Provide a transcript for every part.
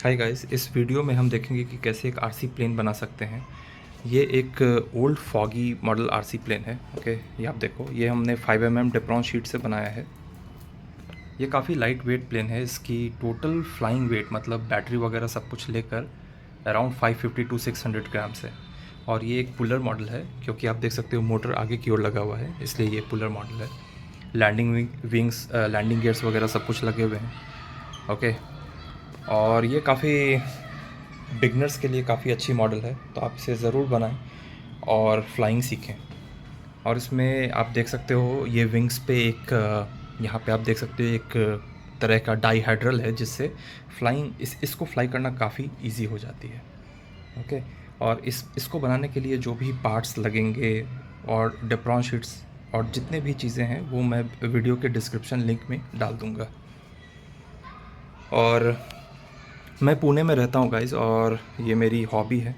Hi guys, इस video में हम देखेंगे कि कैसे एक आरसी प्लेन बना सकते हैं। ये एक old foggy model RC plane है। ओके, ये आप देखो, ये हमने 5 mm डेप्रॉन शीट से बनाया है। ये काफ़ी लाइट वेट प्लेन है। इसकी टोटल फ्लाइंग वेट मतलब बैटरी वगैरह सब कुछ लेकर अराउंड 550 टू 600 ग्राम्स है। और ये एक पुलर मॉडल है, क्योंकि आप देख सकते हो मोटर आगे की ओर लगा हुआ है, इसलिए ये पुलर मॉडल है। लैंडिंग गियर्स वगैरह सब कुछ लगे हुए हैं। ओके, और ये काफ़ी बिगनर्स के लिए काफ़ी अच्छी मॉडल है, तो आप इसे ज़रूर बनाएं और फ्लाइंग सीखें। और इसमें आप देख सकते हो ये विंग्स पे एक यहाँ पे आप देख सकते हो एक तरह का डाईहाइड्रल है, जिससे इसको फ्लाई करना काफ़ी इजी हो जाती है। ओके, और इसको बनाने के लिए जो भी पार्ट्स लगेंगे और डेप्रॉन शीट्स और जितने भी चीज़ें हैं वो मैं वीडियो के डिस्क्रिप्शन लिंक में डाल दूँगा। और मैं पुणे में रहता हूँ गाइज़, और ये मेरी हॉबी है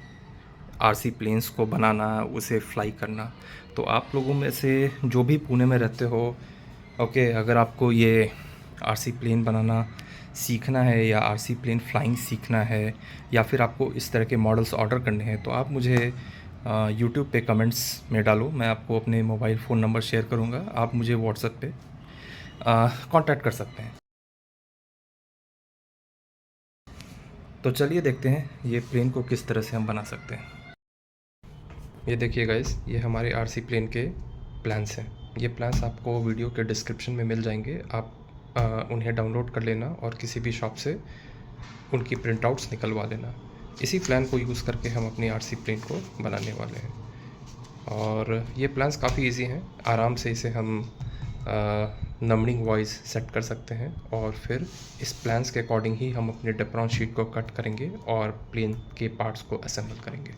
आरसी प्लेन्स को बनाना, उसे फ्लाई करना। तो आप लोगों में से जो भी पुणे में रहते हो, ओके, अगर आपको ये आरसी प्लेन बनाना सीखना है या आरसी प्लेन फ्लाइंग सीखना है, या फिर आपको इस तरह के मॉडल्स ऑर्डर करने हैं, तो आप मुझे यूट्यूब पे कमेंट्स में डालो। मैं आपको अपने मोबाइल फ़ोन नंबर शेयर करूँगा, आप मुझे व्हाट्सएप पे कांटेक्ट कर सकते हैं। तो चलिए देखते हैं ये प्लेन को किस तरह से हम बना सकते हैं। ये देखिए गाइस, ये हमारे आरसी प्लेन के प्लान्स हैं। ये प्लान्स आपको वीडियो के डिस्क्रिप्शन में मिल जाएंगे। आप उन्हें डाउनलोड कर लेना और किसी भी शॉप से उनकी प्रिंट आउट्स निकलवा लेना। इसी प्लान को यूज़ करके हम अपनी आरसी प्लेन को बनाने वाले हैं। और ये प्लान्स काफ़ी इजी हैं, आराम से इसे हम नंबरिंग वाइज सेट कर सकते हैं, और फिर इस प्लान्स के अकॉर्डिंग ही हम अपने डेप्रॉन शीट को कट करेंगे और प्लेन के पार्ट्स को असेंबल करेंगे।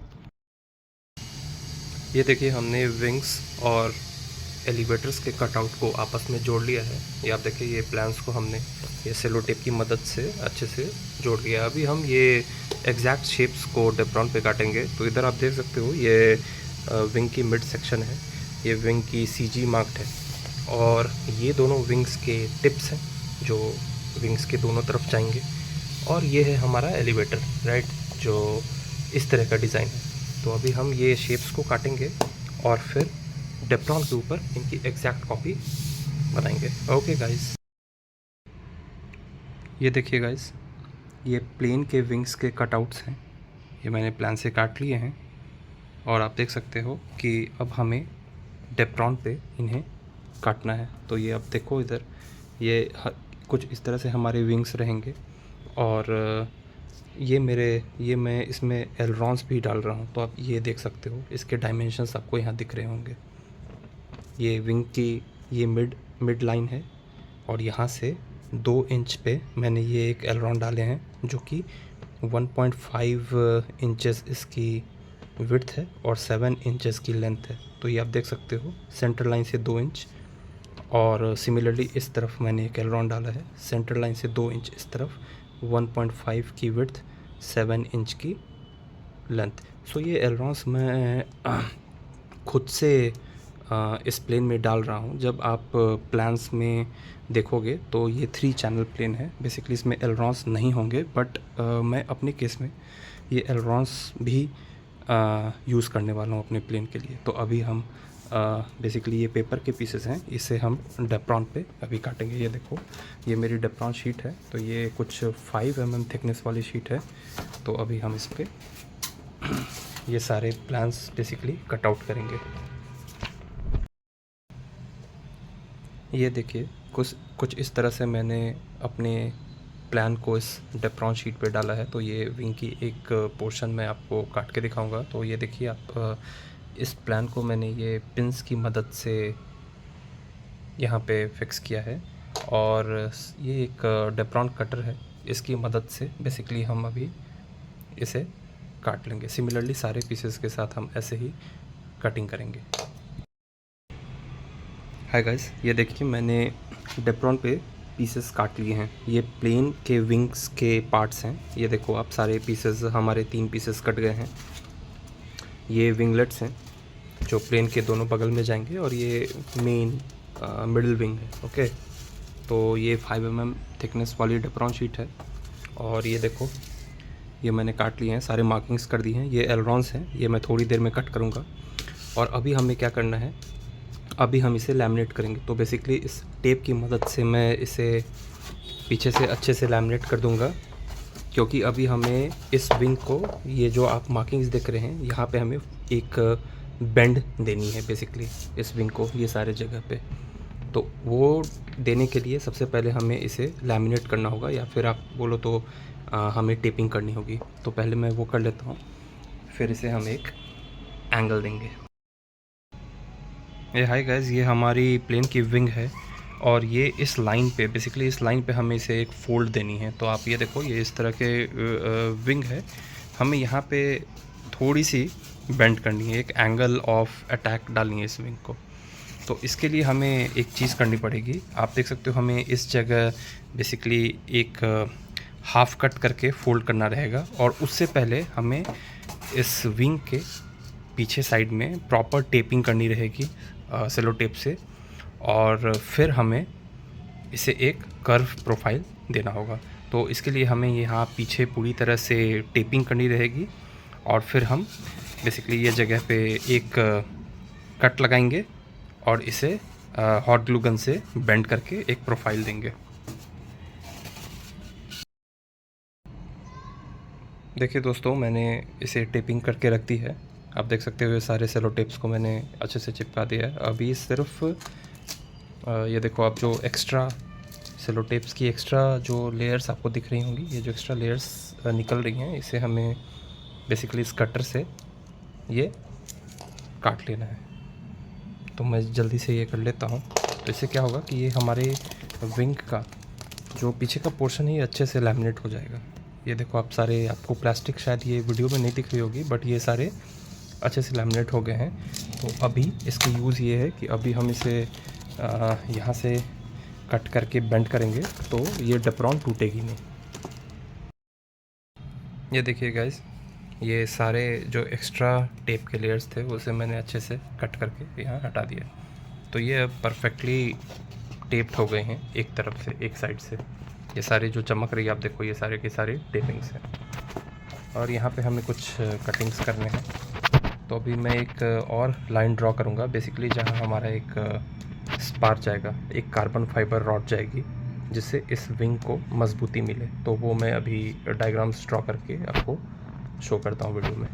ये देखिए, हमने विंग्स और एलिवेटर्स के कटआउट को आपस में जोड़ लिया है। ये आप देखिए, ये प्लान्स को हमने ये सेलो टेप की मदद से अच्छे से जोड़ लिया। अभी हम ये एग्जैक्ट शेप्स को डेप्रॉन पे काटेंगे। तो इधर आप देख सकते हो ये विंग की मिड सेक्शन है, ये विंग की सीजी मार्क्ड है, और ये दोनों विंग्स के टिप्स हैं जो विंग्स के दोनों तरफ जाएंगे। और ये है हमारा एलिवेटर, राइट, जो इस तरह का डिज़ाइन है। तो अभी हम ये शेप्स को काटेंगे और फिर डेप्रॉन के ऊपर इनकी एग्जैक्ट कॉपी बनाएंगे। ओके गाइस, ये देखिए गाइस, ये प्लेन के विंग्स के कटआउट्स हैं। ये मैंने प्लान से काट लिए हैं, और आप देख सकते हो कि अब हमें डेप्रॉन पे इन्हें काटना है। तो ये अब देखो इधर, ये कुछ इस तरह से हमारे विंग्स रहेंगे। और ये मैं इसमें एलरॉन्स भी डाल रहा हूँ, तो आप ये देख सकते हो, इसके डायमेंशंस आपको यहाँ दिख रहे होंगे। ये विंग की ये मिड लाइन है, और यहाँ से 2 इंच पे मैंने ये एक एलरॉन डाले हैं, जो कि 1.5 इंचेस इसकी विड्थ है और 7 इंचेस की लेंथ है। तो ये आप देख सकते हो, सेंटर लाइन से 2 इंच, और सिमिलरली इस तरफ मैंने एक एलरॉन डाला है, सेंटर लाइन से 2 इंच इस तरफ, 1.5 की विड्थ, 7 इंच की लेंथ। सो ये एलरॉन्स मैं खुद से इस प्लेन में डाल रहा हूँ। जब आप प्लान्स में देखोगे तो ये 3 चैनल प्लेन है। बेसिकली इसमें एलरॉन्स नहीं होंगे, बट मैं अपने केस में ये एलरॉन्स भी यूज़ करने वाला हूँ अपने प्लेन के लिए। तो अभी हम बेसिकली ये पेपर के पीसेस हैं, इसे हम डेप्रॉन पे अभी काटेंगे। ये देखो, ये मेरी डेप्रॉन शीट है, तो ये कुछ 5 mm थिकनेस वाली शीट है। तो अभी हम इस पर ये सारे प्लान्स बेसिकली कट आउट करेंगे। ये देखिए, कुछ इस तरह से मैंने अपने प्लान को इस डेप्रॉन शीट पे डाला है। तो ये विंग की एक पोर्शन मैं आपको काट के दिखाऊंगा। तो ये देखिए, आप इस प्लान को मैंने ये पिंस की मदद से यहाँ पे फिक्स किया है, और ये एक डेप्रॉन कटर है, इसकी मदद से बेसिकली हम अभी इसे काट लेंगे। सिमिलरली सारे पीसेस के साथ हम ऐसे ही कटिंग करेंगे। हाय गाइस, ये देखिए, मैंने डेप्रॉन पे पीसेस काट लिए हैं। ये प्लेन के विंग्स के पार्ट्स हैं। ये देखो आप, सारे पीसेस, हमारे 3 पीसेस कट गए हैं। ये विंगलेट्स हैं जो प्लेन के दोनों बगल में जाएंगे, और ये मेन मिडिल विंग है। ओके, तो ये 5 mm थिकनेस वाली डेप्रॉन शीट है। और ये देखो, ये मैंने काट लिए हैं, सारे मार्किंग्स कर दी हैं। ये एलरॉन्स हैं, ये मैं थोड़ी देर में कट करूँगा। और अभी हमें क्या करना है, अभी हम इसे लैमिनेट करेंगे। तो बेसिकली इस टेप की मदद से मैं इसे पीछे से अच्छे से लैमिनेट कर दूँगा, क्योंकि अभी हमें इस विंग को, ये जो आप मार्किंग्स देख रहे हैं, यहाँ पे हमें एक बेंड देनी है बेसिकली इस विंग को, ये सारे जगह पे। तो वो देने के लिए सबसे पहले हमें इसे लैमिनेट करना होगा, या फिर आप बोलो तो हमें टेपिंग करनी होगी। तो पहले मैं वो कर लेता हूँ, फिर इसे हम एक एंगल देंगे। ये हाय गाइस, ये हमारी प्लेन की विंग है, और ये इस लाइन पे, बेसिकली इस लाइन पे हमें इसे एक फोल्ड देनी है। तो आप ये देखो, ये इस तरह के विंग है, हमें यहाँ पे थोड़ी सी बेंड करनी है, एक एंगल ऑफ अटैक डालनी है इस विंग को। तो इसके लिए हमें एक चीज़ करनी पड़ेगी। आप देख सकते हो, हमें इस जगह बेसिकली एक हाफ कट करके फोल्ड करना रहेगा, और उससे पहले हमें इस विंग के पीछे साइड में प्रॉपर टेपिंग करनी रहेगी सेलो टेप से, और फिर हमें इसे एक कर्व प्रोफाइल देना होगा। तो इसके लिए हमें यहाँ पीछे पूरी तरह से टेपिंग करनी रहेगी, और फिर हम बेसिकली ये जगह पे एक कट लगाएंगे और इसे हॉट ग्लू गन से बेंड करके एक प्रोफाइल देंगे। देखिए दोस्तों, मैंने इसे टेपिंग करके रख दी है। आप देख सकते हो ये सारे सेलो टेप्स को मैंने अच्छे से चिपका दिया है। अभी सिर्फ ये देखो, आप जो एक्स्ट्रा सेलो टेप्स की एक्स्ट्रा जो लेयर्स आपको दिख रही होंगी, ये जो एक्स्ट्रा लेयर्स निकल रही हैं, इसे हमें बेसिकली इस कटर से ये काट लेना है। तो मैं जल्दी से ये कर लेता हूँ। तो इससे क्या होगा कि ये हमारे विंग का जो पीछे का पोर्शन है, ये अच्छे से लैमिनेट हो जाएगा। ये देखो आप सारे, आपको प्लास्टिक शायद ये वीडियो में नहीं दिख रही होगी, बट ये सारे अच्छे से लैमिनेट हो गए हैं। तो अभी इसका यूज़ ये है कि अभी हम इसे यहाँ से कट करके बेंड करेंगे, तो ये डेप्रॉन टूटेगी नहीं। ये देखिए गाइस, ये सारे जो एक्स्ट्रा टेप के लेयर्स थे, उसे मैंने अच्छे से कट करके यहाँ हटा दिया। तो ये अब परफेक्टली टेप्ड हो गए हैं एक तरफ से, एक साइड से। ये सारे जो चमक रही है, आप देखो, ये सारे के सारे टेपिंग्स हैं। और यहाँ पे हमें कुछ कटिंग्स करने हैं। तो अभी मैं एक और लाइन ड्रॉ करूँगा, बेसिकली जहाँ हमारा एक स्पार जाएगा, एक कार्बन फाइबर रॉड जाएगी, जिससे इस विंग को मजबूती मिले। तो वो मैं अभी डायग्राम्स ड्रॉ करके आपको शो करता हूँ वीडियो में।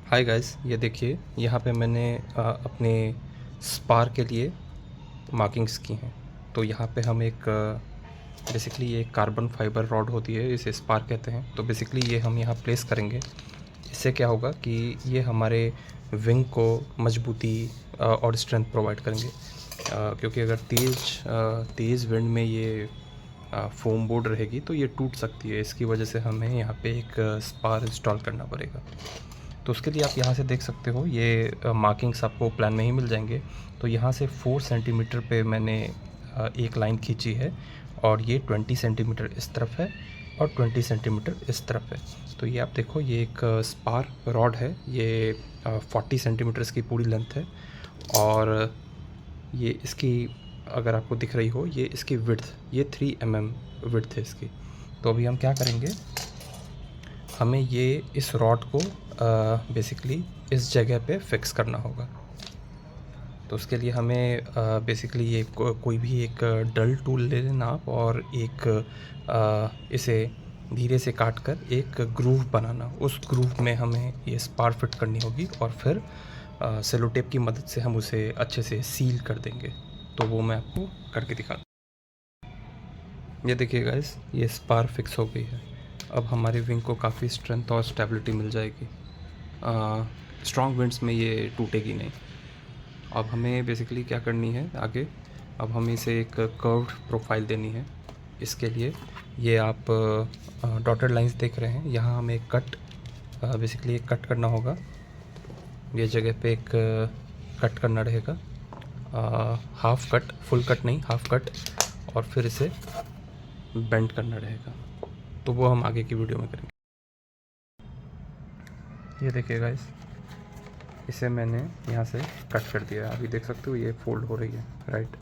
हाय गाइस, ये देखिए, यहाँ पे मैंने अपने स्पार के लिए मार्किंग्स की हैं। तो यहाँ पे हम एक बेसिकली ये कार्बन फाइबर रॉड होती है, इसे स्पार कहते हैं। तो बेसिकली ये हम यहाँ प्लेस करेंगे। इससे क्या होगा कि ये हमारे विंग को मजबूती और स्ट्रेंथ प्रोवाइड करेंगे, क्योंकि अगर तेज़ विंड में ये फोम बोर्ड रहेगी तो ये टूट सकती है। इसकी वजह से हमें यहाँ पे एक स्पार इंस्टॉल करना पड़ेगा। तो उसके लिए आप यहाँ से देख सकते हो, ये मार्किंग्स आपको प्लान में ही मिल जाएंगे। तो यहाँ से 4 सेंटीमीटर पे मैंने एक लाइन खींची है, और ये 20 सेंटीमीटर इस तरफ है और 20 सेंटीमीटर इस तरफ है। तो ये आप देखो, ये एक स्पार रॉड है, ये 40 सेंटीमीटर की पूरी लेंथ है, और ये इसकी, अगर आपको दिख रही हो, ये इसकी विड्थ, ये 3 mm विड्थ है इसकी। तो अभी हम क्या करेंगे, हमें ये इस रॉड को बेसिकली इस जगह पे फिक्स करना होगा। तो उसके लिए हमें बेसिकली ये कोई भी एक डल टूल ले लेना आप, और एक इसे धीरे से काट कर एक ग्रूव बनाना। उस ग्रूव में हमें ये स्पार फिट करनी होगी, और फिर सेलो टेप की मदद से हम उसे अच्छे से सील कर देंगे। तो वो मैं आपको करके दिखाता हूँ। ये देखिए गाइस, ये स्पार फिक्स हो गई है। अब हमारे विंग को काफ़ी स्ट्रेंथ और स्टेबिलिटी मिल जाएगी। स्ट्रॉन्ग विंड्स में ये टूटेगी नहीं। अब हमें बेसिकली क्या करनी है आगे, अब हमें इसे एक कर्व्ड प्रोफाइल देनी है। इसके लिए ये आप डॉटेड लाइंस देख रहे हैं, यहाँ हमें एक कट, बेसिकली एक कट करना होगा। ये जगह पे एक कट करना रहेगा, हाफ कट, फुल कट नहीं, हाफ कट, और फिर इसे बेंड करना रहेगा। तो वो हम आगे की वीडियो में करेंगे। ये देखिए गाइस, इसे मैंने यहाँ से कट कर दिया। अभी देख सकते हो ये फोल्ड हो रही है, राइट।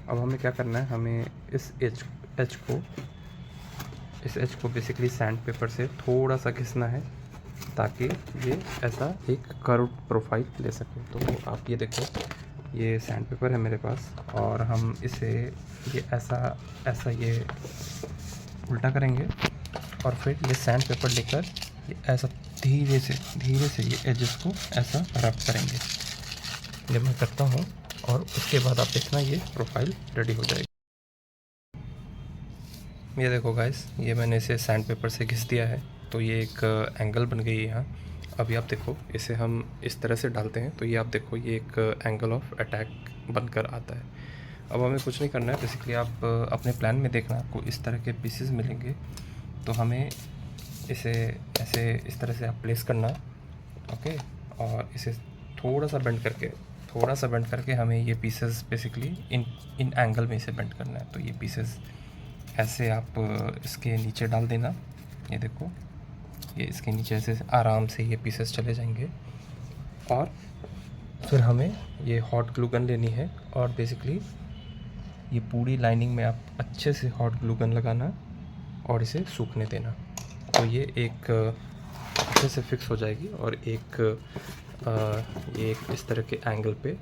अब हमें क्या करना है, हमें इस एज को इस एज को बेसिकली सैंड पेपर से थोड़ा सा घिसना है ताकि ये ऐसा एक कर्व प्रोफाइल ले सके। तो आप ये देखो, ये सैंड पेपर है मेरे पास और हम इसे ये ऐसा ये उल्टा करेंगे और फिर ये सैंड पेपर लेकर ये ऐसा धीरे से ये एजेस को ऐसा रब करेंगे। ये मैं करता हूँ और उसके बाद आप देखना ये प्रोफाइल रेडी हो जाएगी। ये देखो गाइस, ये मैंने इसे सैंड पेपर से घिस दिया है तो ये एक एंगल बन गई है यहाँ। अभी आप देखो, इसे हम इस तरह से डालते हैं तो ये आप देखो ये एक एंगल ऑफ अटैक बनकर आता है। अब हमें कुछ नहीं करना है, बेसिकली आप अपने प्लान में देखना, आपको इस तरह के पीसेस मिलेंगे तो हमें इसे ऐसे इस तरह से आप प्लेस करना, ओके। और इसे थोड़ा सा बेंड करके हमें ये पीसेस बेसिकली इन एंगल में इसे बेंड करना है। तो ये पीसेस ऐसे आप इसके नीचे डाल देना। ये देखो, ये इसके नीचे से आराम से ये पीसेस चले जाएंगे और फिर हमें ये हॉट ग्लू गन लेनी है और बेसिकली ये पूरी लाइनिंग में आप अच्छे से हॉट ग्लू गन लगाना और इसे सूखने देना। तो ये एक अच्छे से फिक्स हो जाएगी और ये एक इस तरह के एंगल पे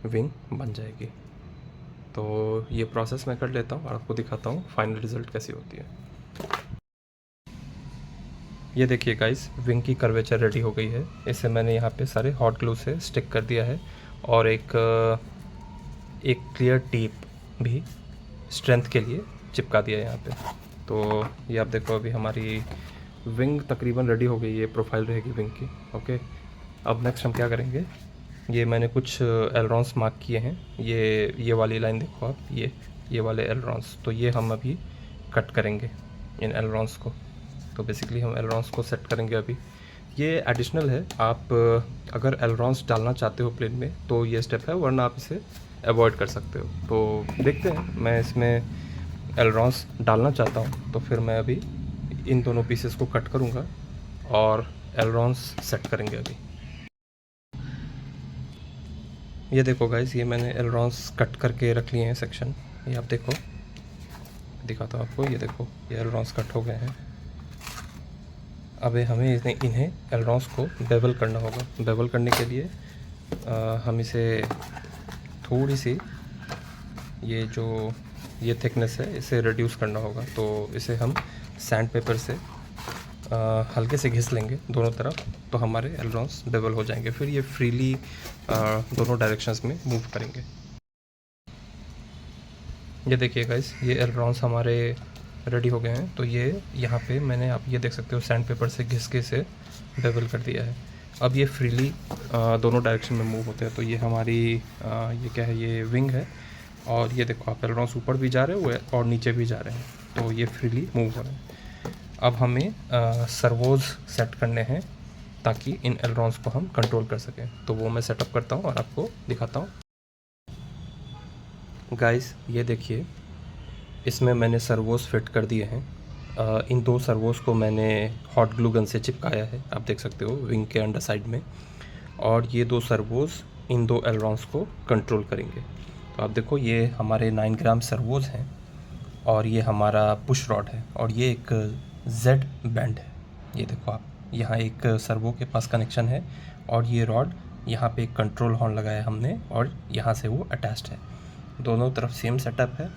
विंग बन जाएगी। तो ये प्रोसेस मैं कर लेता हूँ और आपको दिखाता हूँ फाइनल रिज़ल्ट कैसी होती है। ये देखिए गाइस, विंग की कर्वेचर रेडी हो गई है। इसे मैंने यहाँ पे सारे हॉट ग्लू से स्टिक कर दिया है और एक क्लियर टेप भी स्ट्रेंथ के लिए चिपका दिया है यहाँ पे। तो ये आप देखो, अभी हमारी विंग तकरीबन रेडी हो गई है, प्रोफाइल रहेगी विंग की, ओके। अब नेक्स्ट हम क्या करेंगे, ये मैंने कुछ एलरॉन्स मार्क किए हैं। ये वाली लाइन देखो आप, ये वाले एलरॉन्स, तो ये हम अभी कट करेंगे इन एलरॉन्स को। तो बेसिकली हम एलरॉन्स को सेट करेंगे अभी। ये एडिशनल है, आप अगर एलरॉन्स डालना चाहते हो प्लेन में तो ये स्टेप है, वरना आप इसे अवॉइड कर सकते हो। तो देखते हैं, मैं इसमें एलरॉन्स डालना चाहता हूँ तो फिर मैं अभी इन दोनों पीसेस को कट करूँगा और एलरॉन्स सेट करेंगे अभी। ये देखो गाइस, ये मैंने एलरॉन्स कट करके रख लिए हैं सेक्शन। ये आप देखो, दिखाता हूँ आपको। ये देखो, ये एलरॉन्स कट हो गए हैं। अब हमें इन्हें एलरॉन्स को बेवल करना होगा। बेवल करने के लिए हम इसे थोड़ी सी ये थिकनेस है, इसे रिड्यूस करना होगा। तो इसे हम सैंड पेपर से हल्के से घिस लेंगे दोनों तरफ, तो हमारे एलरॉन्स बेवल हो जाएंगे। फिर ये फ्रीली दोनों डायरेक्शंस में मूव करेंगे। ये देखिए गाइस, ये एलरॉन्स हमारे रेडी हो गए हैं। तो ये यहाँ पे मैंने, आप ये देख सकते हो, सैंड पेपर से घिस के इसे बेवल कर दिया है। अब ये फ्रीली दोनों डायरेक्शन में मूव होते हैं। तो ये हमारी ये क्या है, ये विंग है और ये देखो आप, एलरॉन्स ऊपर भी जा रहे हुए और नीचे भी जा रहे हैं, तो ये फ्रीली मूव हो रहे हैं। अब हमें सर्वोज सेट करने हैं ताकि इन एलरॉन्स को हम कंट्रोल कर सकें। तो वो मैं सेटअप करता हूँ और आपको दिखाता हूँ। गाइस, ये देखिए, इसमें मैंने सर्वोस फिट कर दिए हैं। इन दो सर्वोस को मैंने हॉट ग्लू गन से चिपकाया है, आप देख सकते हो, विंग के अंडर साइड में। और ये दो सर्वोस इन दो एलरॉन्स को कंट्रोल करेंगे। तो आप देखो, ये हमारे 9 ग्राम सर्वोस हैं और ये हमारा पुश रॉड है और ये एक जेड बैंड है। ये देखो आप, यहाँ एक सर्वो के पास कनेक्शन है और ये रॉड यहाँ पे एक कंट्रोल हॉर्न लगाया हमने और यहाँ से वो अटैच्ड है। दोनों तरफ सेम सेटअप है।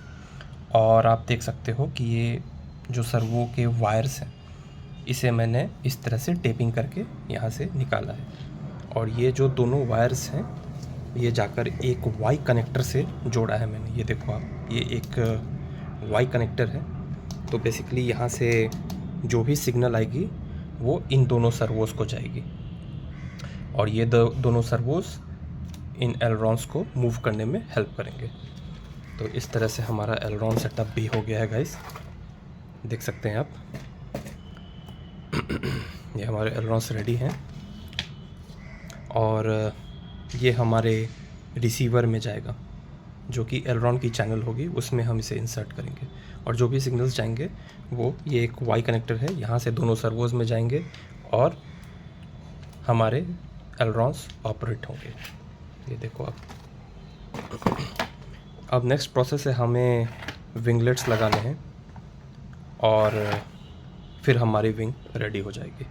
और आप देख सकते हो कि ये जो सर्वो के वायर्स हैं, इसे मैंने इस तरह से टेपिंग करके यहाँ से निकाला है। और ये जो दोनों वायर्स हैं, ये जाकर एक वाई कनेक्टर से जोड़ा है मैंने। ये देखो आप, ये एक वाई कनेक्टर है। तो बेसिकली यहाँ से जो भी सिग्नल आएगी वो इन दोनों सर्वोस को जाएगी और ये दोनों सर्वोस इन एलरॉन्स को मूव करने में हेल्प करेंगे। तो इस तरह से हमारा एलरॉन सेटअप भी हो गया है गाइस, देख सकते हैं आप। ये हमारे एलरॉन्स रेडी हैं और ये हमारे रिसीवर में जाएगा, जो कि एलरॉन की चैनल होगी, उसमें हम इसे इंसर्ट करेंगे। और जो भी सिग्नल्स जाएंगे वो, ये एक वाई कनेक्टर है, यहाँ से दोनों सर्वोस में जाएंगे और हमारे एलरॉन्स ऑपरेट होंगे। ये देखो आप। अब नेक्स्ट प्रोसेस है, हमें विंगलेट्स लगाने हैं और फिर हमारी विंग रेडी हो जाएगी।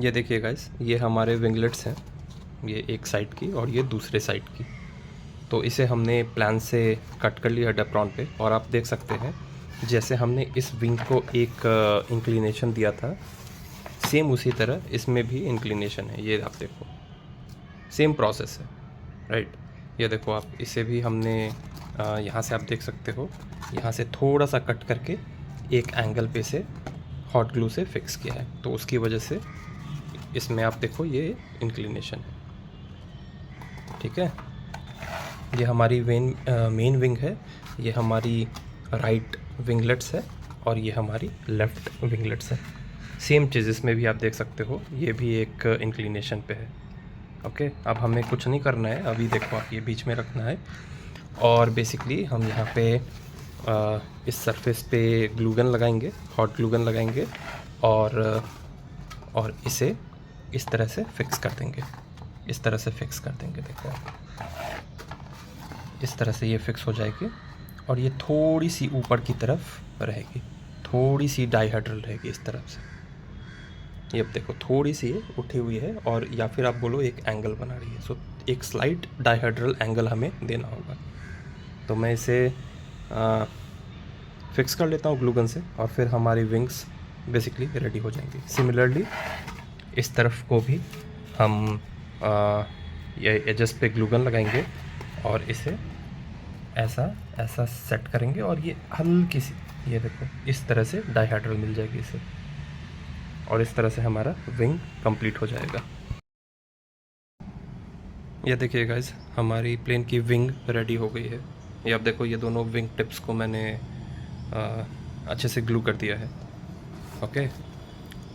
ये देखिए गाइस, ये हमारे विंगलेट्स हैं, ये एक साइड की और ये दूसरे साइड की। तो इसे हमने प्लान से कट कर लिया डेप्रॉन पे, और आप देख सकते हैं जैसे हमने इस विंग को एक इंक्लिनेशन दिया था, सेम उसी तरह इसमें भी इंक्लिनेशन है। ये आप देखो, सेम प्रोसेस है, राइट। ये देखो आप, इसे भी हमने यहाँ से आप देख सकते हो, यहाँ से थोड़ा सा कट करके एक एंगल पे से हॉट ग्लू से फिक्स किया है, तो उसकी वजह से इसमें आप देखो ये इंक्लिनेशन है, ठीक है। ये हमारी मेन विंग है, ये हमारी राइट विंगलेट्स है, और ये हमारी लेफ़्ट विंगलेट्स है। सेम चीज़ इसमें भी आप देख सकते हो, ये भी एक इंक्लिनेशन पे है। ओके, अब हमें कुछ नहीं करना है, अभी देखो आप, ये बीच में रखना है, और बेसिकली हम यहाँ पे इस सरफेस पे ग्लूगन लगाएंगे, हॉट ग्लूगन लगाएंगे, और इसे इस तरह से फिक्स कर देंगे, इस तरह से फिक्स कर देंगे। देखो आप, इस तरह से ये फिक्स हो जाएगी, और ये थोड़ी सी ऊपर की तरफ रहेगी, थोड़ी सी डाइहेड्रल रहेगी इस तरफ से। ये देखो थोड़ी सी उठी हुई है, और या फिर आप बोलो एक एंगल बना रही है। सो एक स्लाइट डाइहेड्रल एंगल हमें देना होगा। तो मैं इसे फिक्स कर लेता हूँ ग्लूगन से, और फिर हमारी विंग्स बेसिकली रेडी हो जाएंगी। सिमिलरली इस तरफ को भी हम ये एजेस पे ग्लूगन लगाएंगे, और इसे ऐसा सेट करेंगे, और ये हल्की सी, ये देखो इस तरह से डाइहेड्रल मिल जाएगी इसे, और इस तरह से हमारा विंग कंप्लीट हो जाएगा। ये देखिए गाइस, हमारी प्लेन की विंग रेडी हो गई है। ये आप देखो, ये दोनों विंग टिप्स को मैंने अच्छे से ग्लू कर दिया है। ओके,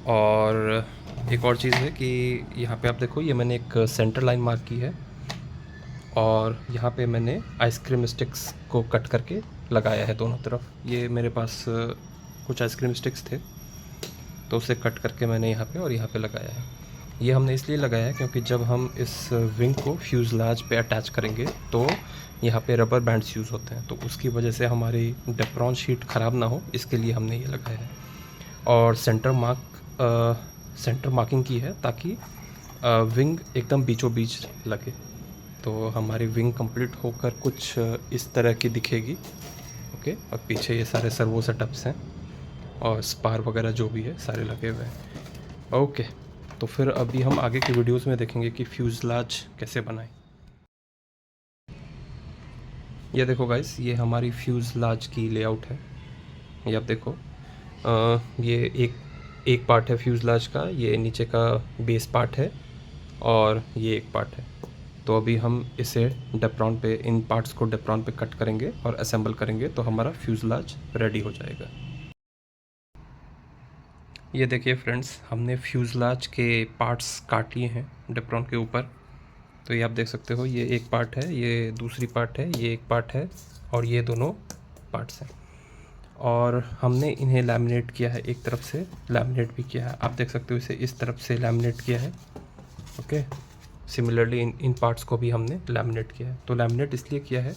और एक और चीज़ है कि यहाँ पे आप देखो, ये मैंने एक सेंटर लाइन मार्क की है, और यहाँ पे मैंने आइसक्रीम स्टिक्स को कट करके लगाया है दोनों तरफ। ये मेरे पास कुछ आइसक्रीम स्टिक्स थे, तो उसे कट करके मैंने यहाँ पे और यहाँ पे लगाया है। ये हमने इसलिए लगाया है क्योंकि जब हम इस विंग को फ्यूज़लाज पे अटैच करेंगे तो यहाँ पे रबर बैंड्स यूज़ होते हैं, तो उसकी वजह से हमारी डेप्रॉन शीट ख़राब ना हो, इसके लिए हमने ये लगाया है। और सेंटर मार्किंग की है ताकि विंग एकदम बीचों बीच लगे। तो हमारी विंग कंप्लीट होकर कुछ इस तरह की दिखेगी। ओके, और पीछे ये सारे सर्वो सेटअप्स हैं, और स्पार वगैरह जो भी है सारे लगे हुए हैं। ओके, तो फिर अभी हम आगे की वीडियोस में देखेंगे कि फ्यूज़लाज कैसे बनाएं। ये देखो गाइस, ये हमारी फ्यूज़लाज की लेआउट है। ये आप देखो, ये एक पार्ट है फ्यूज़लाज का, ये नीचे का बेस पार्ट है, और ये एक पार्ट है। तो अभी हम इसे डेप्रॉन पे, इन पार्ट्स को डेप्रॉन पे कट करेंगे और असेंबल करेंगे, तो हमारा फ्यूज़लाज रेडी हो जाएगा। ये देखिए फ्रेंड्स, हमने फ्यूज़लाज के पार्ट्स काट लिए हैं डेप्रॉन के ऊपर। तो ये आप देख सकते हो, ये एक पार्ट है, ये दूसरी पार्ट है, ये एक पार्ट है, और ये दोनों पार्ट्स हैं। और हमने इन्हें लैमिनेट किया है, एक तरफ से लैमिनेट भी किया है, आप देख सकते हो इसे इस तरफ से लैमिनेट किया है। ओके, सिमिलरली इन पार्ट्स को भी हमने लैमिनेट किया है। तो लैमिनेट इसलिए किया है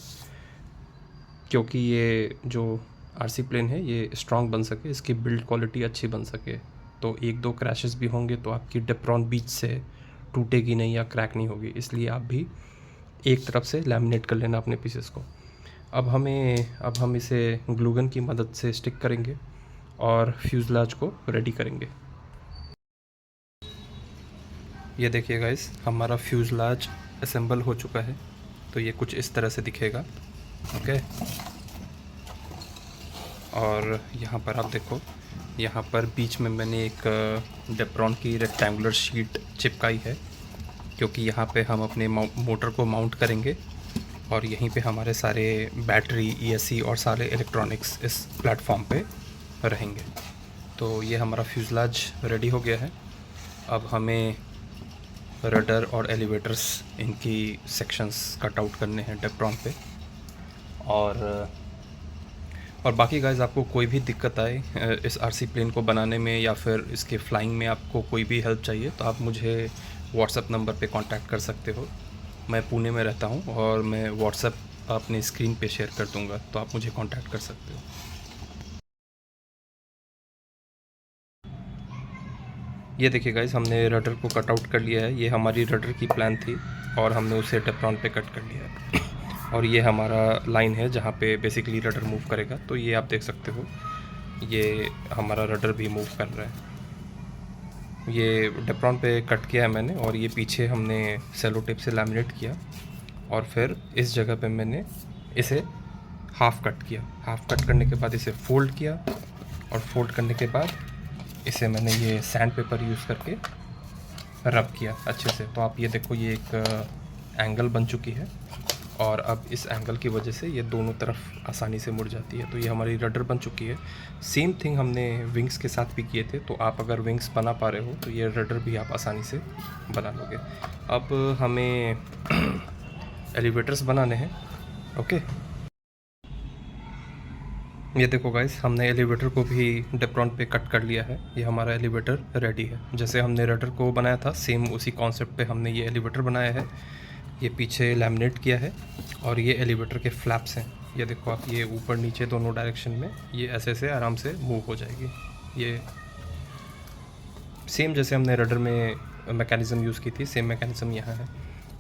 क्योंकि ये जो आरसी प्लेन है ये स्ट्रॉन्ग बन सके, इसकी बिल्ड क्वालिटी अच्छी बन सके। तो एक दो क्रैशेस भी होंगे तो आपकी डेप्रॉन बीच से टूटेगी नहीं या क्रैक नहीं होगी, इसलिए आप भी एक तरफ से लैमिनेट कर लेना अपने पीसेस को। अब हम इसे ग्लूगन की मदद से स्टिक करेंगे और फ्यूज़लाज को रेडी करेंगे। ये देखिए गाइस, हमारा फ्यूज़लाज असेंबल हो चुका है। तो ये कुछ इस तरह से दिखेगा। ओके, और यहाँ पर आप देखो, यहाँ पर बीच में मैंने एक डेप्रॉन की रेक्टेंगुलर शीट चिपकाई है, क्योंकि यहाँ पे हम अपने मोटर को माउंट करेंगे, और यहीं पे हमारे सारे बैटरी, ESC और सारे इलेक्ट्रॉनिक्स इस प्लेटफॉर्म पे रहेंगे। तो ये हमारा फ्यूज़लाज रेडी हो गया है। अब हमें रडर और एलिवेटर्स, इनकी सेक्शंस कट आउट करने हैं डेप्रॉन पे। और बाकी गाइस, आपको कोई भी दिक्कत आए इस आरसी प्लेन को बनाने में या फिर इसके फ्लाइंग में, आपको कोई भी हेल्प चाहिए तो आप मुझे व्हाट्सएप नंबर पे कांटेक्ट कर सकते हो। मैं पुणे में रहता हूँ, और मैं व्हाट्सएप अपने स्क्रीन पे शेयर कर दूँगा, तो आप मुझे कांटेक्ट कर सकते हो। ये देखिए गाइस, हमने रडर को कट आउट कर लिया है। ये हमारी रडर की प्लान थी और हमने उसे टेफ्लॉन पे कट कर लिया है। और ये हमारा लाइन है जहाँ पे बेसिकली रडर मूव करेगा। तो ये आप देख सकते हो, ये हमारा रडर भी मूव कर रहा है। ये टेफ्लॉन पे कट किया है मैंने, और ये पीछे हमने सेलो टेप से लैमिनेट किया, और फिर इस जगह पे मैंने इसे हाफ़ कट किया। हाफ़ कट करने के बाद इसे फ़ोल्ड किया, और फोल्ड करने के बाद इसे मैंने ये सैंड पेपर यूज़ करके रब किया अच्छे से। तो आप ये देखो, ये एक एंगल बन चुकी है, और अब इस एंगल की वजह से ये दोनों तरफ आसानी से मुड़ जाती है। तो ये हमारी रडर बन चुकी है। सेम थिंग हमने विंग्स के साथ भी किए थे। तो आप अगर विंग्स बना पा रहे हो तो ये रडर भी आप आसानी से बना लोगे। अब हमें एलिवेटर्स बनाने हैं। ओके, ये देखो गाइस, हमने एलिवेटर को भी डेप्लॉन पे कट कर लिया है। ये हमारा एलिवेटर रेडी है। जैसे हमने रडर को बनाया था, सेम उसी कॉन्सेप्ट पे हमने ये एलिवेटर बनाया है। ये पीछे लैमिनेट किया है, और ये एलिवेटर के फ्लैप्स हैं। ये देखो आप, ये ऊपर नीचे दोनों डायरेक्शन में ये ऐसे से आराम से मूव हो जाएगी। ये सेम जैसे हमने रडर में मैकेनिज़्म यूज़ की थी, सेम मैकेनिज़्म यहाँ है।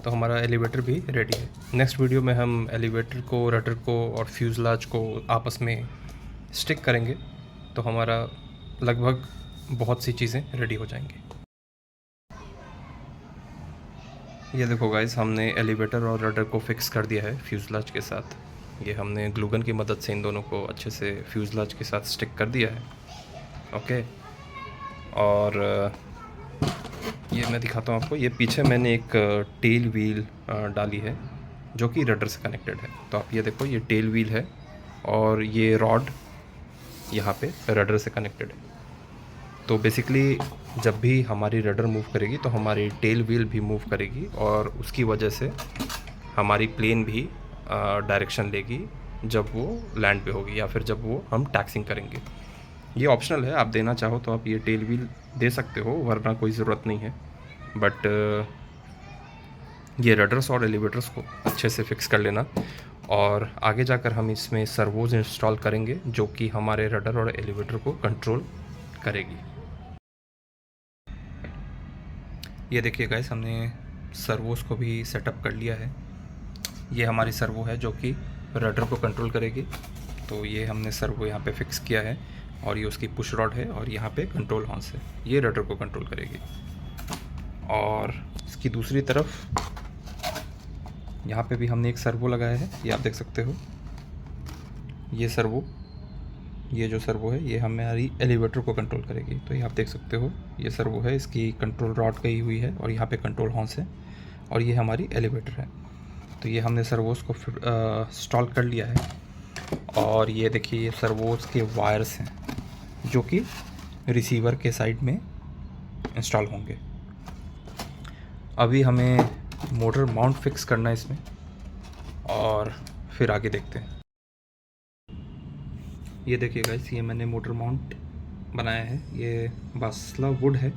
तो हमारा एलिवेटर भी रेडी है। नेक्स्ट वीडियो में हम एलिवेटर को, रडर को और फ्यूज़लाज को आपस में स्टिक करेंगे, तो हमारा लगभग बहुत सी चीज़ें रेडी हो जाएंगी। ये देखो गाइस, हमने एलिवेटर और रडर को फिक्स कर दिया है फ्यूज़लाज के साथ। ये हमने ग्लूगन की मदद से इन दोनों को अच्छे से फ्यूज़लाज के साथ स्टिक कर दिया है। ओके, और ये मैं दिखाता हूँ आपको। ये पीछे मैंने एक टेल व्हील डाली है जो कि रडर से कनेक्टेड है। तो आप ये देखो, ये टेल व्हील है, और ये रॉड यहाँ पे रडर से कनेक्टेड है। तो बेसिकली जब भी हमारी रडर मूव करेगी तो हमारी टेल व्हील भी मूव करेगी, और उसकी वजह से हमारी प्लेन भी डायरेक्शन लेगी जब वो लैंड पे होगी, या फिर जब वो हम टैक्सिंग करेंगे। ये ऑप्शनल है, आप देना चाहो तो आप ये टेल व्हील दे सकते हो, वरना कोई ज़रूरत नहीं है। बट ये रडर्स और एलिवेटर्स को अच्छे से फिक्स कर लेना, और आगे जाकर हम इसमें सर्वोज इंस्टॉल करेंगे जो कि हमारे रडर और एलिवेटर को कंट्रोल करेगी। ये देखिए गाइस, हमने सर्वोस को भी सेटअप कर लिया है। ये हमारी सर्वो है जो कि रडर को कंट्रोल करेगी। तो ये हमने सर्वो यहाँ पे फिक्स किया है, और ये उसकी पुश रॉड है, और यहाँ पे कंट्रोल हॉर्स है। ये रडर को कंट्रोल करेगी। और इसकी दूसरी तरफ यहाँ पे भी हमने एक सर्वो लगाया है, ये आप देख सकते हो। ये सर्वो, ये जो सर्वो है, ये हमारी एलिवेटर को कंट्रोल करेगी। तो ये आप देख सकते हो, ये सर्वो है, इसकी कंट्रोल रॉड गई हुई है, और यहाँ पे कंट्रोल हॉर्स है, और ये हमारी एलिवेटर है। तो ये हमने सर्वोस को इंस्टॉल कर लिया है। और ये देखिए, ये सर्वोस के वायर्स हैं जो कि रिसीवर के साइड में इंस्टॉल होंगे। अभी हमें मोटर माउंट फिक्स करना है इसमें, और फिर आगे देखते हैं। ये देखिए गाइस, ये मैंने मोटर माउंट बनाया है। ये बासला वुड है,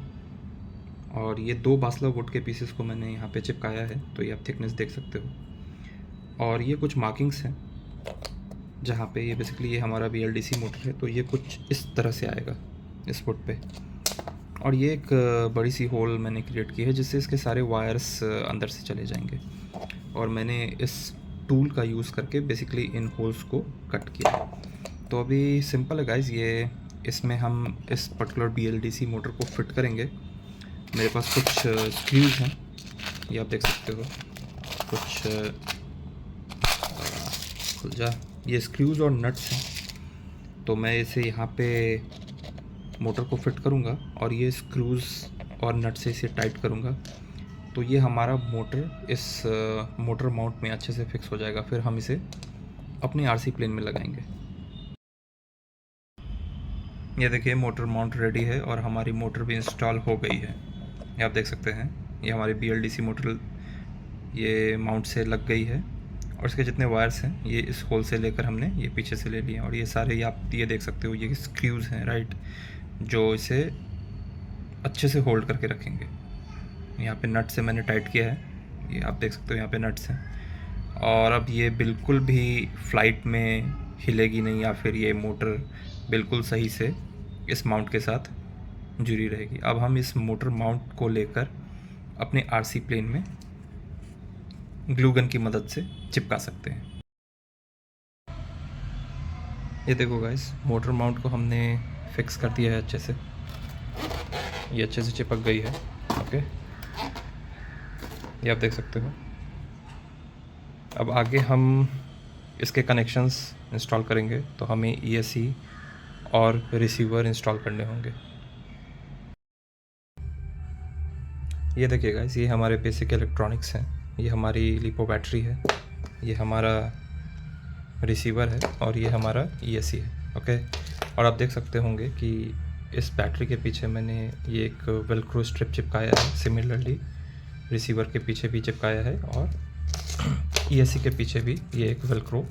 और ये 2 बासला वुड के पीसेस को मैंने यहाँ पे चिपकाया है। तो ये आप थिकनेस देख सकते हो। और ये कुछ मार्किंग्स हैं जहाँ पे ये बेसिकली ये हमारा BLDC मोटर है। तो ये कुछ इस तरह से आएगा इस वुड पे, और ये एक बड़ी सी होल मैंने क्रिएट की है जिससे इसके सारे वायर्स अंदर से चले जाएंगे। और मैंने इस टूल का यूज़ करके बेसिकली इन होल्स को कट किया। तो अभी सिंपल है गाइस, ये इसमें हम इस पर्टिकुलर BLDC मोटर को फिट करेंगे। मेरे पास कुछ स्क्रूज हैं, ये आप देख सकते हो। कुछ खुल जा, ये स्क्रूज और नट्स हैं। तो मैं इसे यहाँ पे मोटर को फिट करूँगा, और ये स्क्रूज और नट से इसे टाइट करूँगा। तो ये हमारा मोटर इस मोटर माउंट में अच्छे से फिक्स हो जाएगा। फिर हम इसे अपने RC प्लेन में लगाएंगे। ये देखिए, मोटर माउंट रेडी है, और हमारी मोटर भी इंस्टॉल हो गई है। ये आप देख सकते हैं, ये हमारी BLDC मोटर ये माउंट से लग गई है, और इसके जितने वायर्स हैं ये इस होल से लेकर हमने ये पीछे से ले लिए हैं। और ये सारे आप ये देख सकते हो, ये स्क्रूज हैं राइट, जो इसे अच्छे से होल्ड करके रखेंगे। यहाँ पे नट से मैंने टाइट किया है, ये आप देख सकते हो, यहाँ पे नट्स हैं। और अब ये बिल्कुल भी फ्लाइट में हिलेगी नहीं, या फिर ये मोटर बिल्कुल सही से इस माउंट के साथ जुड़ी रहेगी। अब हम इस मोटर माउंट को लेकर अपने आरसी प्लेन में ग्लू गन की मदद से चिपका सकते हैं। ये देखो गाइस, मोटर माउंट को हमने फिक्स कर दिया है अच्छे से, ये अच्छे से चिपक गई है। ओके, ये आप देख सकते हो। अब आगे हम इसके कनेक्शंस इंस्टॉल करेंगे, तो हमें ESC और रिसीवर इंस्टॉल करने होंगे। ये देखिए गाइस, ये हमारे बेसिक इलेक्ट्रॉनिक्स हैं। ये हमारी लिपो बैटरी है, ये हमारा रिसीवर है और ये हमारा ESC है। ओके, और आप देख सकते होंगे कि इस बैटरी के पीछे मैंने ये एक वेलक्रो स्ट्रिप चिपकाया है, सिमिलरली रिसीवर के पीछे भी चिपकाया है और ESC के पीछे भी ये एक वेलक्रो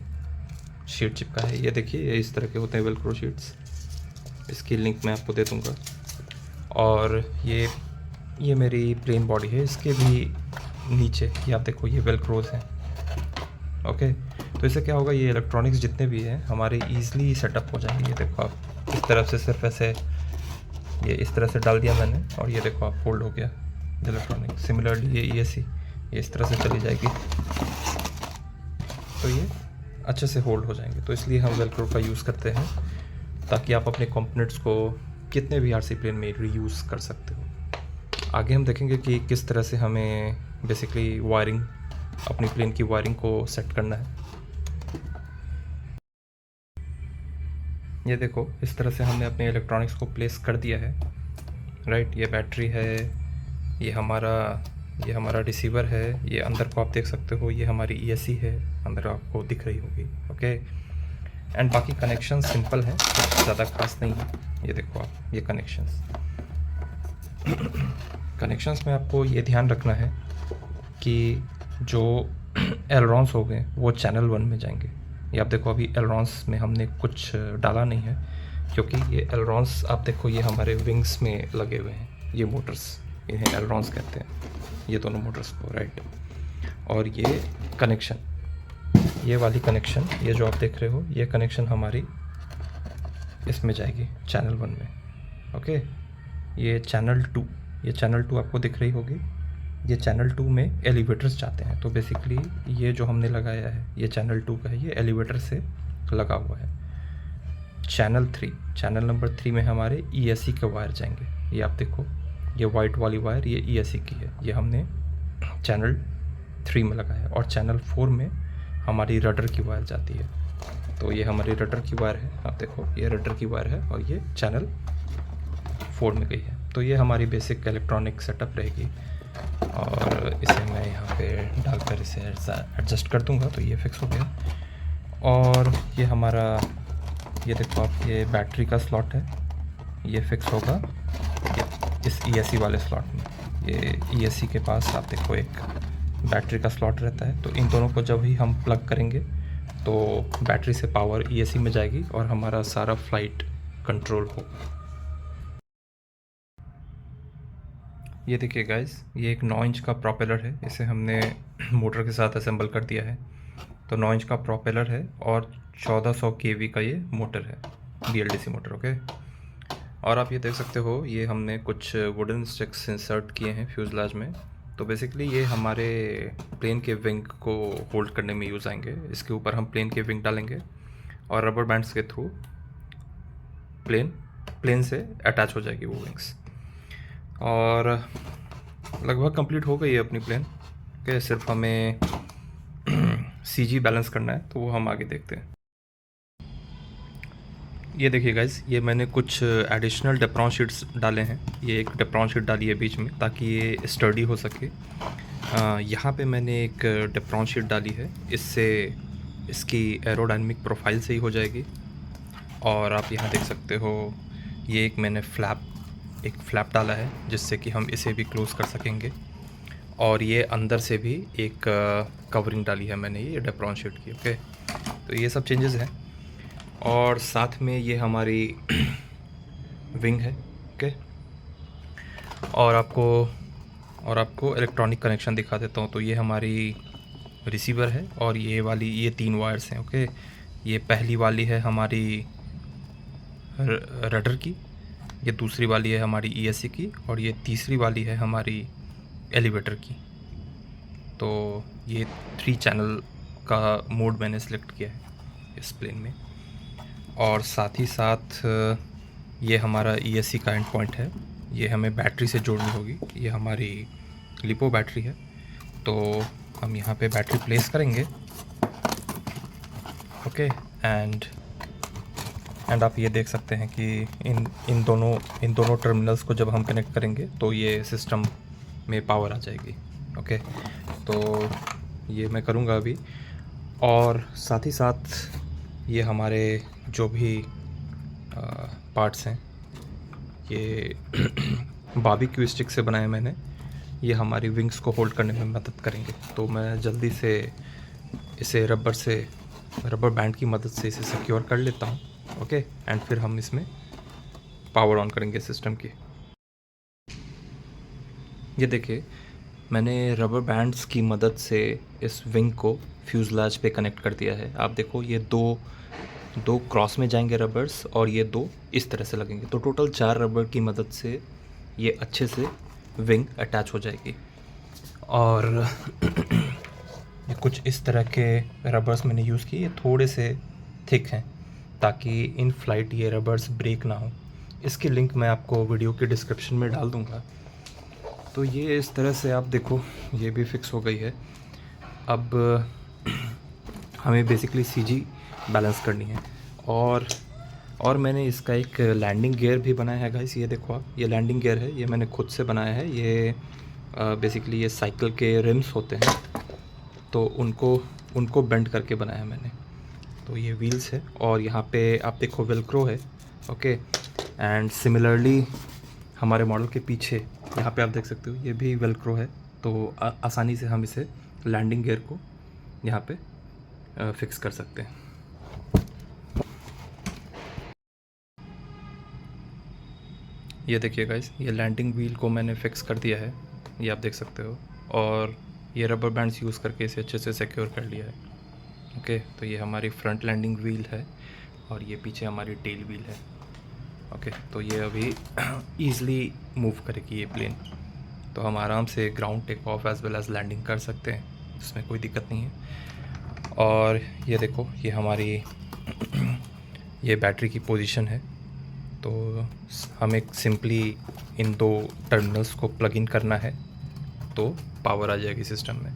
शीट चिपका है। ये देखिए, ये इस तरह के होते हैं वेलक्रो शीट्स, इसकी लिंक मैं आपको दे दूँगा। और ये मेरी प्लेन बॉडी है, इसके भी नीचे ये आप देखो ये वेलक्रोज हैं। ओके, तो इससे क्या होगा, ये इलेक्ट्रॉनिक्स जितने भी हैं हमारे ईज़िली सेटअप हो जाएंगे। ये देखो आप, इस तरफ से सिर्फ ऐसे ये इस तरह से डाल दिया मैंने और ये देखो आप होल्ड हो गया इलेक्ट्रॉनिक। सिमिलरली ये ESC ये इस तरह से चली जाएगी, तो ये अच्छे से होल्ड हो जाएंगे। तो इसलिए हम वेलक्रो का यूज़ करते हैं, ताकि आप अपने कंपोनेंट्स को कितने भी आरसी प्लेन में रीयूज़ कर सकते हो। आगे हम देखेंगे कि किस तरह से हमें बेसिकली वायरिंग, अपनी प्लेन की वायरिंग को सेट करना है। ये देखो, इस तरह से हमने अपने इलेक्ट्रॉनिक्स को प्लेस कर दिया है। राइट, ये बैटरी है, ये हमारा रिसीवर है, ये अंदर को आप देख सकते हो, ये हमारी ESC है, अंदर आपको दिख रही होगी। ओके, एंड बाकी कनेक्शन सिंपल है, ज़्यादा खास नहीं है। ये देखो आप, ये कनेक्शंस में आपको ये ध्यान रखना है कि जो एलरॉन्स हो गए वो चैनल 1 में जाएंगे। ये आप देखो, अभी एलरॉन्स में हमने कुछ डाला नहीं है, क्योंकि ये एलरॉन्स आप देखो ये हमारे विंग्स में लगे हुए हैं। ये मोटर्स, इन्हें एलरॉन्स कहते हैं, ये दोनों मोटर्स को। राइट, और ये कनेक्शन, ये वाली कनेक्शन, ये जो आप देख रहे हो, ये कनेक्शन हमारी इसमें जाएगी चैनल 1 में। ओके, ये चैनल 2 आपको दिख रही होगी। ये चैनल 2 में एलिवेटर्स जाते हैं, तो बेसिकली ये जो हमने लगाया है ये चैनल 2 का है, ये एलिवेटर से लगा हुआ है। चैनल नंबर 3 में हमारे ESC के वायर जाएंगे। ये आप देखो, ये वाइट वाली वायर ये ESC की है, ये हमने चैनल 3 में लगाया है। और चैनल 4 में हमारी रडर की वायर जाती है, तो ये हमारी रडर की वायर है। आप देखो, ये रडर की वायर है और ये चैनल 4 में गई है। तो ये हमारी बेसिक इलेक्ट्रॉनिक सेटअप रहेगी, और इसे मैं यहाँ पे डालकर इसे एडजस्ट कर दूँगा, तो ये फिक्स हो गया। और ये हमारा, ये देखो आप, ये बैटरी का स्लॉट है, ये फिक्स होगा इस ESC वाले स्लॉट में। ये ESC के पास आप देखो एक बैटरी का स्लॉट रहता है, तो इन दोनों को जब ही हम प्लग करेंगे तो बैटरी से पावर ESC में जाएगी और हमारा सारा फ्लाइट कंट्रोल होगा। ये देखिए गाइस, ये एक 9 इंच का प्रोपेलर है, इसे हमने मोटर के साथ असेंबल कर दिया है। तो 9 इंच का प्रोपेलर है और 1400 kV का ये मोटर है, BLDC मोटर। ओके, और आप ये देख सकते हो, ये हमने कुछ वुडन स्टिक्स इंसर्ट किए हैं फ्यूजलाज में। तो बेसिकली ये हमारे प्लेन के विंग को होल्ड करने में यूज़ आएंगे। इसके ऊपर हम प्लेन के विंग डालेंगे और रबर बैंड्स के थ्रू प्लेन से अटैच हो जाएगी वो विंग्स। और लगभग कंप्लीट हो गई है अपनी प्लेन के, सिर्फ हमें CG बैलेंस करना है, तो वो हम आगे देखते हैं। ये देखिए गाइस, ये मैंने कुछ एडिशनल डेप्रॉन शीट्स डाले हैं। ये एक डेप्रॉन शीट डाली है बीच में, ताकि ये स्टडी हो सके। यहाँ पे मैंने एक डेप्रॉन शीट डाली है, इससे इसकी एरोडायनेमिक प्रोफाइल सही हो जाएगी। और आप यहाँ देख सकते हो, ये मैंने एक फ्लैप डाला है, जिससे कि हम इसे भी क्लोज़ कर सकेंगे। और ये अंदर से भी एक कवरिंग डाली है मैंने, ये डेप्रॉन शीट की। ओके, तो ये सब चेंजेस हैं। और साथ में ये हमारी विंग है। ओके, और आपको इलेक्ट्रॉनिक कनेक्शन दिखा देता हूँ। तो ये हमारी रिसीवर है और ये 3 वायर्स हैं। ओके, ये पहली वाली है हमारी रडर की, ये दूसरी वाली है हमारी ESC की, और ये तीसरी वाली है हमारी एलिवेटर की। तो ये 3 चैनल का मोड मैंने सेलेक्ट किया है इस प्लेन में। और साथ ही साथ ये हमारा ESC का एंड पॉइंट है, ये हमें बैटरी से जोड़नी होगी। ये हमारी लिपो बैटरी है, तो हम यहाँ पे बैटरी प्लेस करेंगे। ओके, एंड आप ये देख सकते हैं कि इन दोनों टर्मिनल्स को जब हम कनेक्ट करेंगे तो ये सिस्टम में पावर आ जाएगी। ओके, तो ये मैं करूँगा अभी। और साथ ही साथ ये हमारे जो भी पार्ट्स हैं, ये बारबेक्यू स्टिक से बनाए मैंने, ये हमारी विंग्स को होल्ड करने में मदद करेंगे। तो मैं जल्दी से इसे रबर बैंड की मदद से इसे सिक्योर कर लेता हूँ। ओके, एंड फिर हम इसमें पावर ऑन करेंगे सिस्टम की। ये देखिए, मैंने रबर बैंड्स की मदद से इस विंग को फ्यूज़लेज पे कनेक्ट कर दिया है। आप देखो, ये दो क्रॉस में जाएंगे रबर्स, और ये 2 इस तरह से लगेंगे। तो टोटल 4 रबर की मदद से ये अच्छे से विंग अटैच हो जाएगी। और ये कुछ इस तरह के रबर्स मैंने यूज़ किए, ये थोड़े से थिक हैं ताकि इन फ्लाइट ये रबर्स ब्रेक ना हो। इसकी लिंक मैं आपको वीडियो के डिस्क्रिप्शन में डाल दूँगा। तो ये इस तरह से आप देखो, ये भी फिक्स हो गई है। अब हमें बेसिकली CG बैलेंस करनी है। और मैंने इसका एक लैंडिंग गियर भी बनाया है गाइस। ये देखो आप, ये लैंडिंग गियर है, ये मैंने खुद से बनाया है। ये बेसिकली ये साइकिल के रिम्स होते हैं, तो उनको बेंड करके बनाया है मैंने। तो ये व्हील्स है, और यहाँ पे आप देखो वेलक्रो है। ओके, एंड सिमिलरली हमारे मॉडल के पीछे यहाँ पे आप देख सकते हो, ये भी वेलक्रो है। तो आसानी से हम इसे लैंडिंग गियर को यहाँ पे फिक्स कर सकते हैं। ये देखिए गाइस, ये लैंडिंग व्हील को मैंने फिक्स कर दिया है, ये आप देख सकते हो। और ये रबर बैंड्स यूज़ करके इसे अच्छे से सिक्योर कर लिया है। ओके, तो ये हमारी फ्रंट लैंडिंग व्हील है, और ये पीछे हमारी टेल व्हील है। ओके, तो ये अभी ईज़िली मूव करेगी ये प्लेन। तो हम आराम से ground take off as well as landing कर सकते हैं, इसमें कोई दिक्कत नहीं है। और ये देखो, ये हमारी ये बैटरी की पोजीशन है। तो हमें सिंपली इन 2 टर्मिनल्स को प्लग इन करना है, तो पावर आ जाएगी सिस्टम में।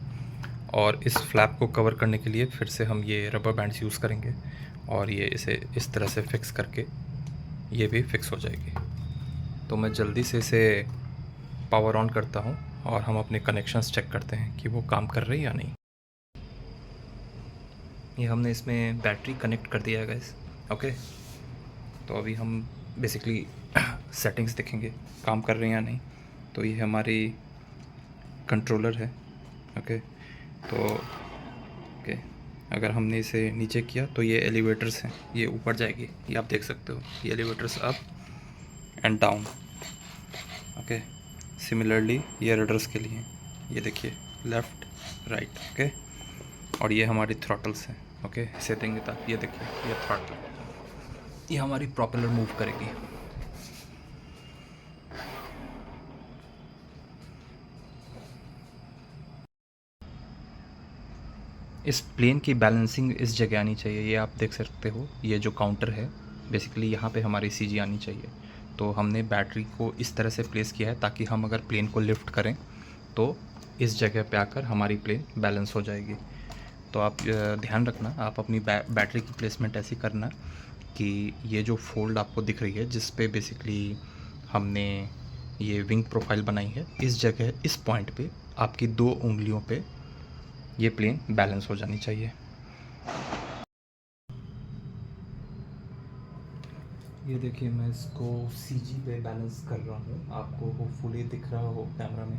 और इस फ्लैप को कवर करने के लिए फिर से हम ये रबर बैंड्स यूज़ करेंगे, और ये इसे इस तरह से फिक्स करके ये भी फिक्स हो जाएगी। तो मैं जल्दी से इसे पावर ऑन करता हूँ, और हम अपने कनेक्शंस चेक करते हैं कि वो काम कर रहे हैं या नहीं। ये हमने इसमें बैटरी कनेक्ट कर दिया है गाइस। ओके, तो अभी हम बेसिकली सेटिंग्स देखेंगे काम कर रहे हैं या नहीं। तो ये हमारी कंट्रोलर है। ओके, तो अगर हमने इसे नीचे किया तो ये एलिवेटर्स हैं, ये ऊपर जाएगी, ये आप देख सकते हो, ये elevators up and down. Okay, similarly ये रडर्स के लिए, ये देखिए लेफ़्ट राइट। ओके, और ये हमारी थ्रॉटल्स हैं। ओके, इसे देंगे ताकि ये देखिए, ये थ्रॉटल, ये हमारी प्रोपेलर मूव करेगी। इस प्लेन की बैलेंसिंग इस जगह आनी चाहिए, ये आप देख सकते हो। ये जो काउंटर है बेसिकली यहाँ पे हमारी CG आनी चाहिए। तो हमने बैटरी को इस तरह से प्लेस किया है ताकि हम अगर प्लेन को लिफ्ट करें तो इस जगह पे आकर हमारी प्लेन बैलेंस हो जाएगी। तो आप ध्यान रखना, आप अपनी बैटरी की प्लेसमेंट ऐसी करना कि ये जो फोल्ड आपको दिख रही है जिस पे बेसिकली हमने ये विंग प्रोफाइल बनाई है, इस जगह इस पॉइंट पे आपकी 2 उंगलियों पे ये प्लेन बैलेंस हो जानी चाहिए। ये देखिए, मैं इसको CG पे बैलेंस कर रहा हूँ, आपको होपफुली दिख रहा हो कैमरा में।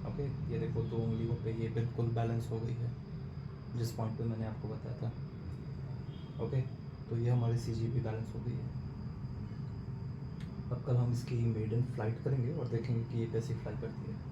ओके, ये देखो 2 उंगलियों पे ये बिल्कुल बैलेंस हो गई है जिस पॉइंट पे मैंने आपको बताया था। ओके, तो ये हमारी CG भी बैलेंस हो गई है। अब कल हम इसकी मेडन फ्लाइट करेंगे और देखेंगे कि ये कैसी फ्लाई करती है।